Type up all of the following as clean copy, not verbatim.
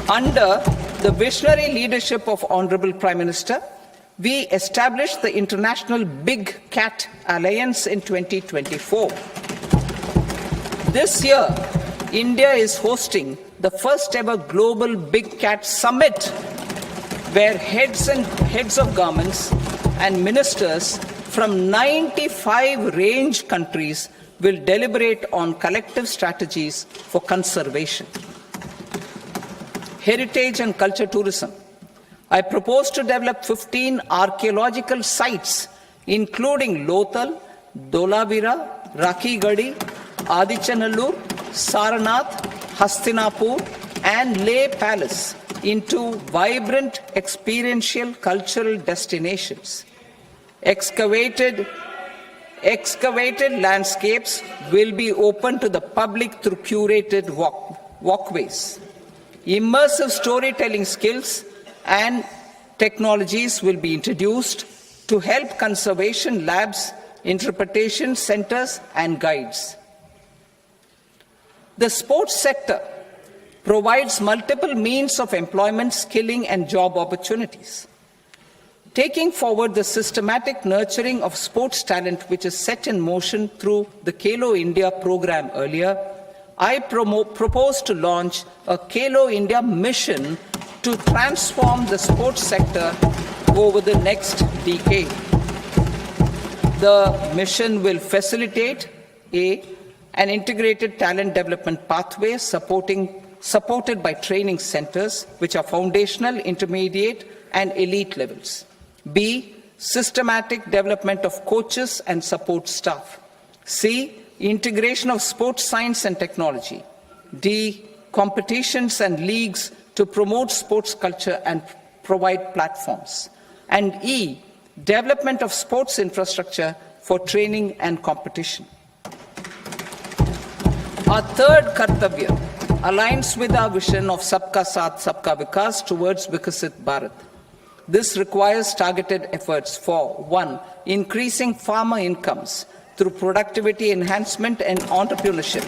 Under the visionary leadership of Honorable Prime Minister, we established the International Big Cat Alliance in 2024. This year, India is hosting the first ever Global Big Cat Summit, where heads of governments and ministers from 95 range countries will deliberate on collective strategies for conservation. Heritage and culture tourism. I propose to develop 15 archaeological sites, including Lothal, Dholavira, Rakhigarhi, Adichanallur, Saranath, Hastinapur, and Leh Palace into vibrant experiential cultural destinations. Excavated landscapes will be open to the public through curated walkways. Immersive storytelling skills and technologies will be introduced to help conservation labs, interpretation centers, and guides. The sports sector provides multiple means of employment, skilling, and job opportunities. Taking forward the systematic nurturing of sports talent, which is set in motion through the Khelo India program earlier, I propose to launch a Khelo India mission to transform the sports sector over the next decade. The mission will facilitate an integrated talent development pathway supported by training centers, which are foundational, intermediate, and elite levels. B, systematic development of coaches and support staff. C, integration of sports science and technology. D, competitions and leagues to promote sports culture and provide platforms. And E, development of sports infrastructure for training and competition. Our third Kartavya aligns with our vision of Sabka Saath, Sabka Vikas towards Vikasit Bharat. This requires targeted efforts for 1. Increasing farmer incomes through productivity enhancement and entrepreneurship,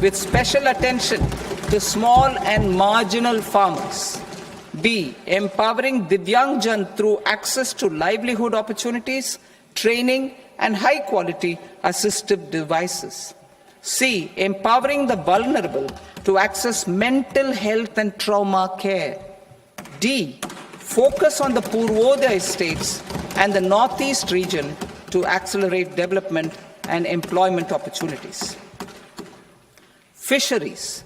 with special attention to small and marginal farmers. B. Empowering Divyangjan through access to livelihood opportunities, training, and high-quality assistive devices. C. Empowering the vulnerable to access mental health and trauma care. D. Focus on the Purvodaya states and the Northeast region to accelerate development and employment opportunities. Fisheries.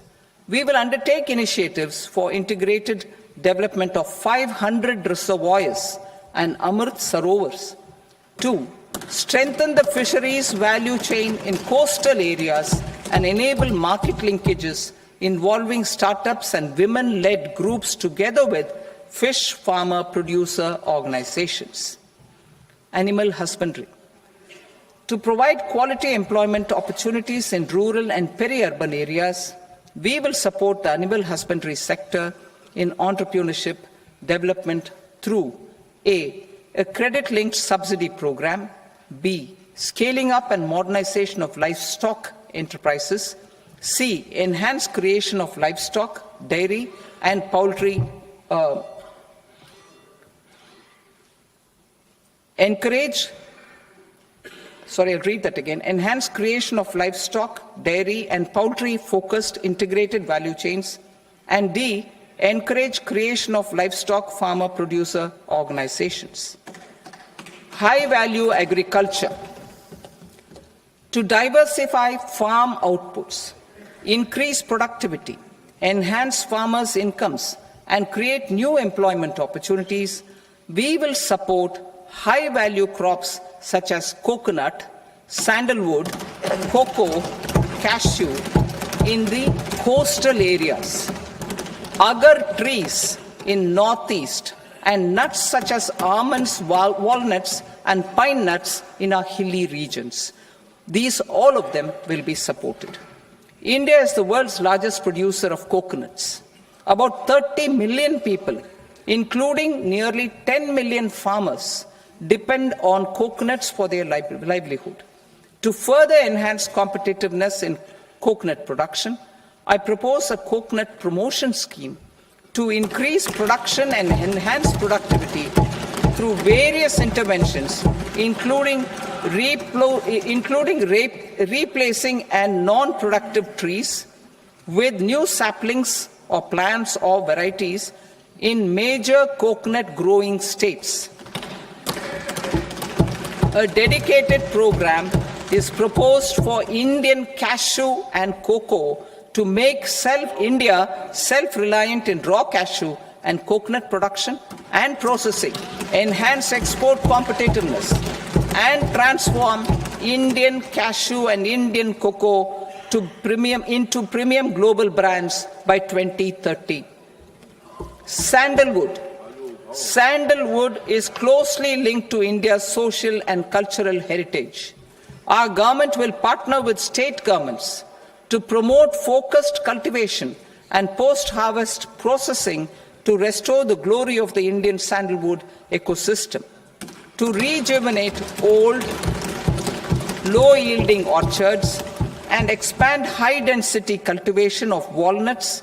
We will undertake initiatives for integrated development of 500 reservoirs and Amrit Sarovars. 2. Strengthen the fisheries value chain in coastal areas and enable market linkages involving startups and women-led groups together with fish farmer producer organizations. Animal husbandry. To provide quality employment opportunities in rural and peri-urban areas, we will support the animal husbandry sector in entrepreneurship development through A. A credit-linked subsidy program. B. Scaling up and modernization of livestock enterprises. C. Enhanced creation of livestock, dairy, and poultry. Enhanced creation of livestock, dairy, and poultry-focused integrated value chains. And D. Encourage creation of livestock farmer-producer organizations. High-value agriculture. To diversify farm outputs, increase productivity, enhance farmers' incomes, and create new employment opportunities, we will support high-value crops such as coconut, sandalwood, cocoa, cashew in the coastal areas, agar trees in Northeast, and nuts such as almonds, walnuts, and pine nuts in our hilly regions. All of them will be supported. India is the world's largest producer of coconuts. About 30 million people, including nearly 10 million farmers, depend on coconuts for their livelihood. To further enhance competitiveness in coconut production, I propose a coconut promotion scheme to increase production and enhance productivity through various interventions, including replacing and non-productive trees with new saplings or plants or varieties in major coconut growing states. A dedicated program is proposed for Indian cashew and cocoa to make India self-reliant in raw cashew and coconut production and processing, enhance export competitiveness, and transform Indian cashew and Indian cocoa into premium global brands by 2030. Sandalwood. Sandalwood is closely linked to India's social and cultural heritage. Our government will partner with state governments to promote focused cultivation and post-harvest processing to restore the glory of the Indian sandalwood ecosystem, to rejuvenate old, low-yielding orchards, and expand high-density cultivation of walnuts,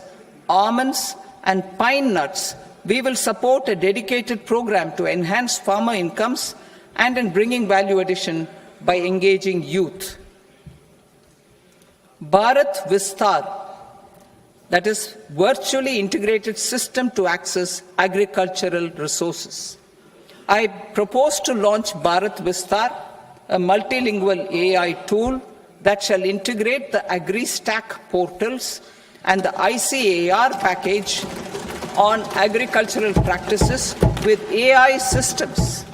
almonds, and pine nuts. We will support a dedicated program to enhance farmer incomes and in bringing value addition by engaging youth. Bharat Vistar, that is virtually integrated system to access agricultural resources. I propose to launch Bharat Vistar, a multilingual AI tool that shall integrate the AgriStack portals and the ICAR package on agricultural practices with AI systems.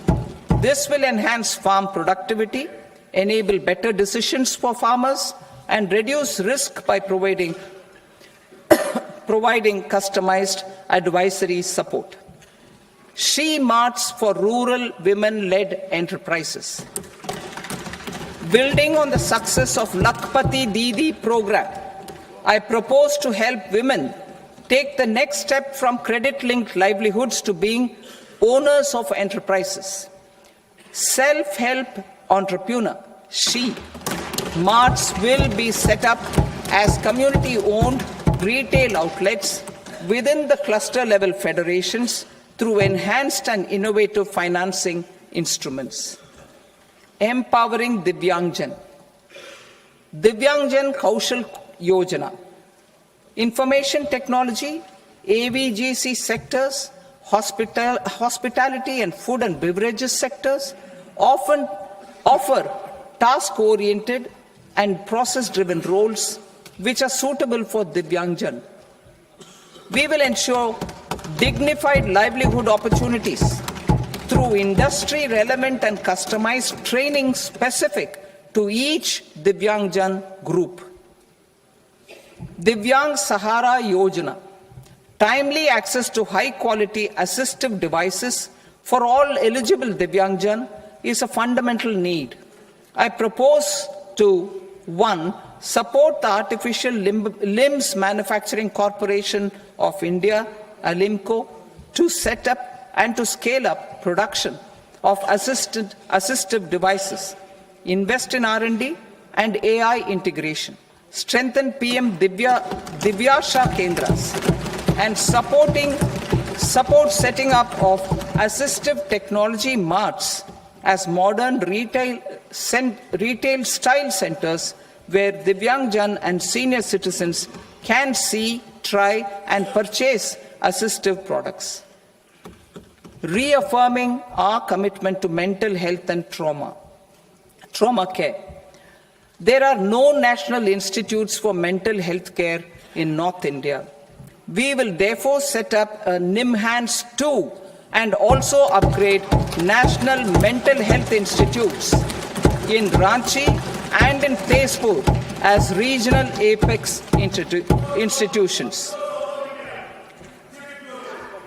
This will enhance farm productivity, enable better decisions for farmers, and reduce risk by providing customized advisory support. She Marts for rural women-led enterprises. Building on the success of Lakpati Didi program, I propose to help women take the next step from credit-linked livelihoods to being owners of enterprises. Self-help entrepreneur, She Marts will be set up as community-owned retail outlets within the cluster-level federations through enhanced and innovative financing instruments. Empowering Divyangjan. Divyangjan Kaushal Yojana. Information technology, AVGC sectors, hospitality and food and beverages sectors often offer task-oriented and process-driven roles which are suitable for Divyangjan. We will ensure dignified livelihood opportunities through industry-relevant and customized training specific to each Divyangjan group. Divyang Sahara Yojana. Timely access to high-quality assistive devices for all eligible Divyangjan is a fundamental need. I propose to 1. Support the Artificial Limbs Manufacturing Corporation of India, ALIMCO, to set up and to scale up production of assistive devices, invest in R&D and AI integration, strengthen PM Divyasha Kendras, and support setting up of assistive technology marts as modern retail style centers where Divyangjan and senior citizens can see, try and purchase assistive products. Reaffirming our commitment to mental health and trauma care. There are no national institutes for mental health care in North India. We will therefore set up a NIMHANS 2 and also upgrade national mental health institutes in Ranchi and in Tezpur as regional apex institutions.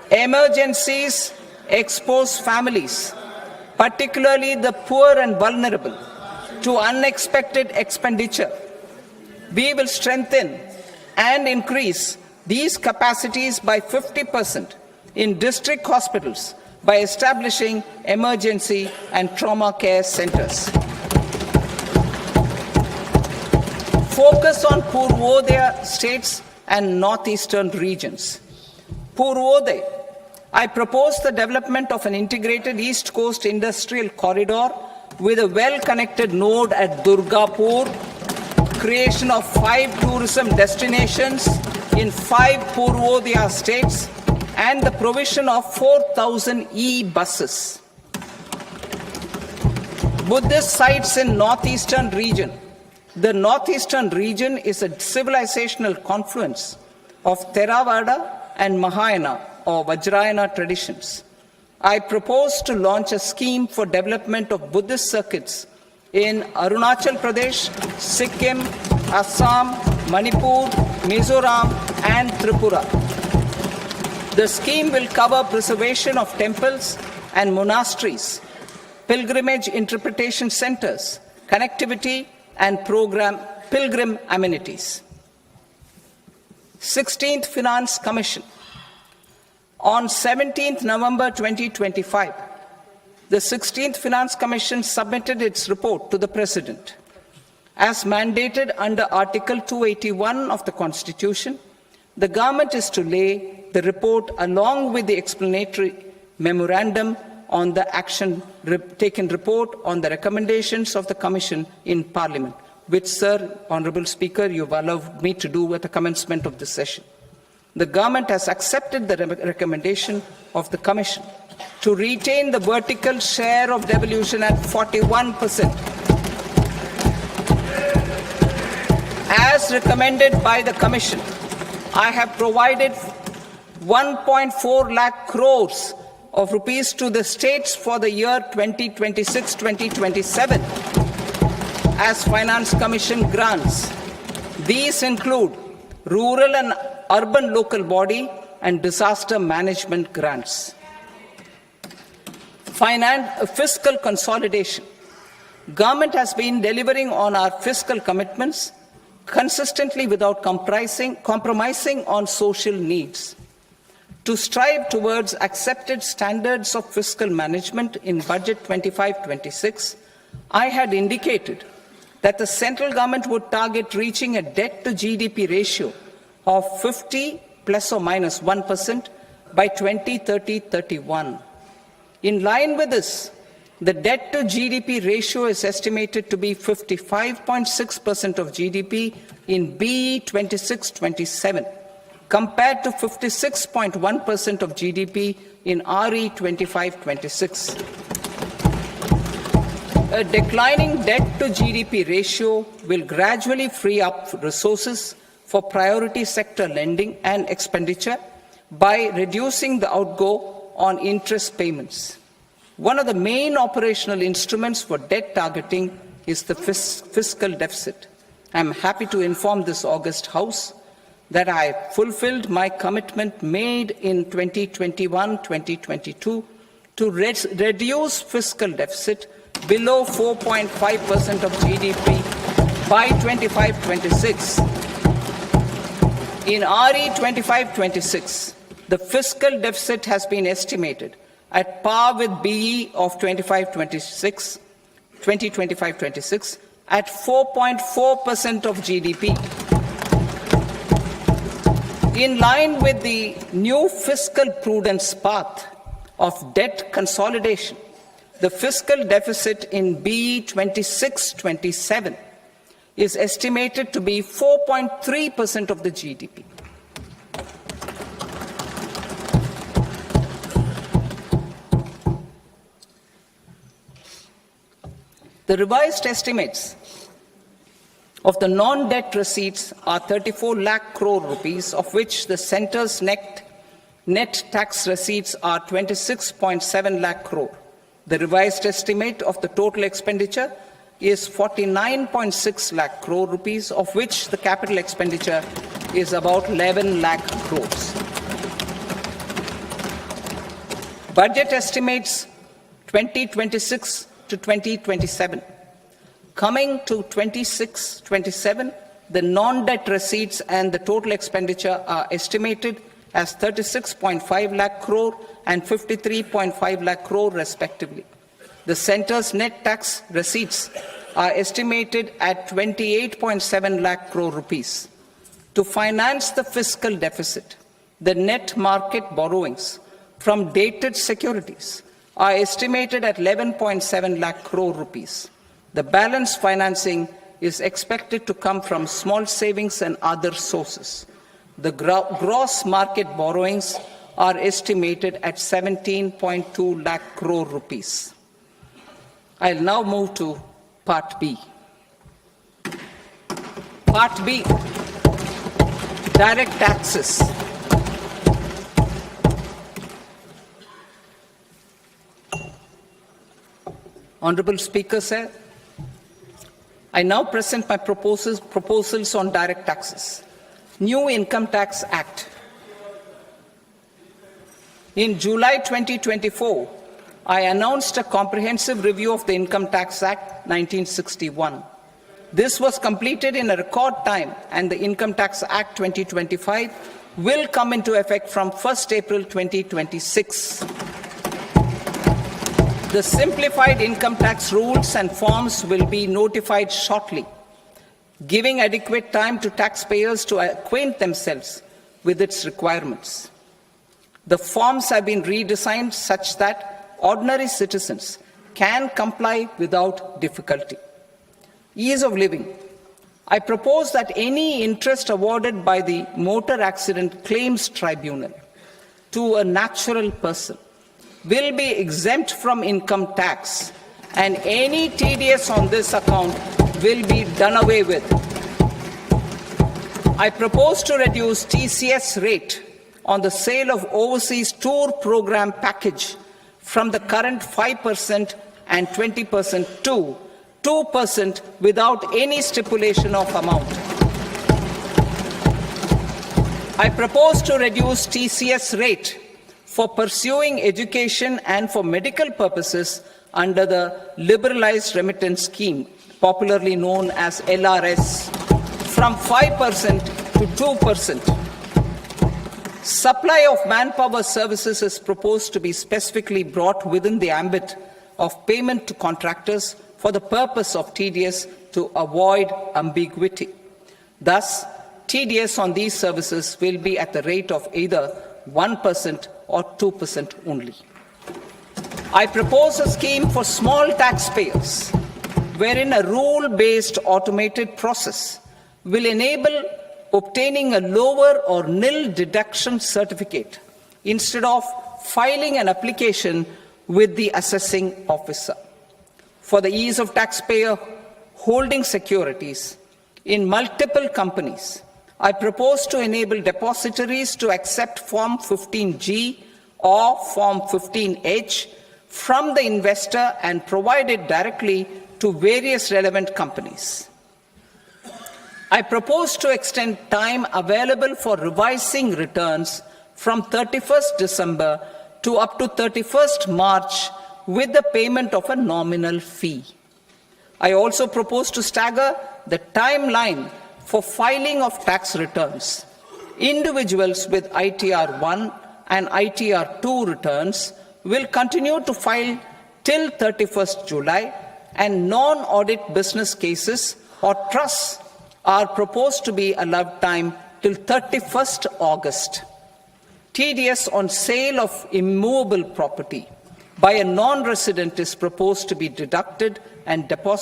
Emergencies expose families, particularly the poor and vulnerable, to unexpected expenditure. We will strengthen and increase these capacities by 50% in district hospitals by establishing emergency and trauma care centers. Focus on Purvodaya states and northeastern regions. Purvodaya, I propose the development of an integrated East Coast industrial corridor with a well-connected node at Durgapur, creation of 5 tourism destinations in 5 Purvodaya states, and the provision of 4,000 e-buses. Buddhist sites in northeastern region. The northeastern region is a civilizational confluence of Theravada and Mahayana or Vajrayana traditions. I propose to launch a scheme for development of Buddhist circuits in Arunachal Pradesh, Sikkim, Assam, Manipur, Mizoram, and Tripura. The scheme will cover preservation of temples and monasteries, pilgrimage interpretation centers, connectivity, and pilgrim amenities. 16th Finance Commission. On 17th November 2025, the 16th Finance Commission submitted its report to the President. As mandated under Article 281 of the Constitution, the government is to lay the report along with the explanatory memorandum on the action taken report on the recommendations of the Commission in Parliament, which, Sir, Honourable Speaker, you have allowed me to do at the commencement of this session. The government has accepted the recommendation of the Commission to retain the vertical share of devolution at 41%. As recommended by the Commission, I have provided 1.4 lakh crores of rupees to the states for the year 2026-2027 as Finance Commission grants. These include rural and urban local body and disaster management grants. Fiscal consolidation. Government has been delivering on our fiscal commitments consistently without compromising on social needs. To strive towards accepted standards of fiscal management in Budget 25-26, I had indicated that the central government would target reaching a debt-to-GDP ratio of 50 plus or minus 1% by 2030-31. In line with this, the debt-to-GDP ratio is estimated to be 55.6% of GDP in BE 26-27, compared to 56.1% of GDP in RE 25-26. A declining debt-to-GDP ratio will gradually free up resources for priority sector lending and expenditure by reducing the outgo on interest payments. One of the main operational instruments for debt targeting is the fiscal deficit. I am happy to inform this august House that I fulfilled my commitment made in 2021-2022 to reduce fiscal deficit below 4.5% of GDP by 25-26. In RE 25-26, the fiscal deficit has been estimated at par with BE of 2025-26 at 4.4% of GDP. In line with the new fiscal prudence path of debt consolidation, the fiscal deficit in BE 26-27 is estimated to be 4.3% of the GDP. The revised estimates of the non-debt receipts are 34 lakh crore rupees, of which the centre's net tax receipts are 26.7 lakh crore. The revised estimate of the total expenditure is 49.6 lakh crore rupees, of which the capital expenditure is about 11 lakh crores. Budget estimates 2026 to 2027. Coming to 26-27, the non-debt receipts and the total expenditure are estimated as 36.5 lakh crore and 53.5 lakh crore respectively. The centre's net tax receipts are estimated at 28.7 lakh crore rupees. To finance the fiscal deficit, The net market borrowings from dated securities are estimated at 11.7 lakh crore rupees. The balance financing is expected to come from small savings and other sources. The gross market borrowings are estimated at 17.2 lakh crore rupees. I'll now move to Part B. Part B, direct taxes. Honorable Speaker, sir, I now present my proposals on direct taxes. New Income Tax Act. In July 2024, I announced a comprehensive review of the Income Tax Act 1961. This was completed in a record time, and the Income Tax Act 2025 will come into effect from 1st April 2026. The simplified income tax rules and forms will be notified shortly, giving adequate time to taxpayers to acquaint themselves with its requirements. The forms have been redesigned such that ordinary citizens can comply without difficulty. Ease of living. I propose that any interest awarded by the Motor Accident Claims Tribunal to a natural person will be exempt from income tax, and any TDS on this account will be done away with. I propose to reduce TCS rate on the sale of overseas tour program package from the current 5% and 20% to 2% without any stipulation of amount. I propose to reduce TCS rate for pursuing education and for medical purposes under the Liberalized Remittance Scheme, popularly known as LRS, from 5% to 2%. Supply of manpower services is proposed to be specifically brought within the ambit of payment to contractors for the purpose of TDS to avoid ambiguity. Thus, TDS on these services will be at the rate of either 1% or 2% only. I propose a scheme for small taxpayers, wherein a rule-based automated process will enable obtaining a lower or nil deduction certificate instead of filing an application with the assessing officer. For the ease of taxpayer holding securities in multiple companies, I propose to enable depositories to accept Form 15G or Form 15H from the investor and provide it directly to various relevant companies. I propose to extend time available for revising returns from 31st December to up to 31st March with the payment of a nominal fee. I also propose to stagger the timeline for filing of tax returns. Individuals with ITR 1 and ITR 2 returns will continue to file till 31st July, and non-audit business cases or trusts are proposed to be allowed time till 31st August. TDS on sale of immovable property by a non-resident is proposed to be deducted and deposited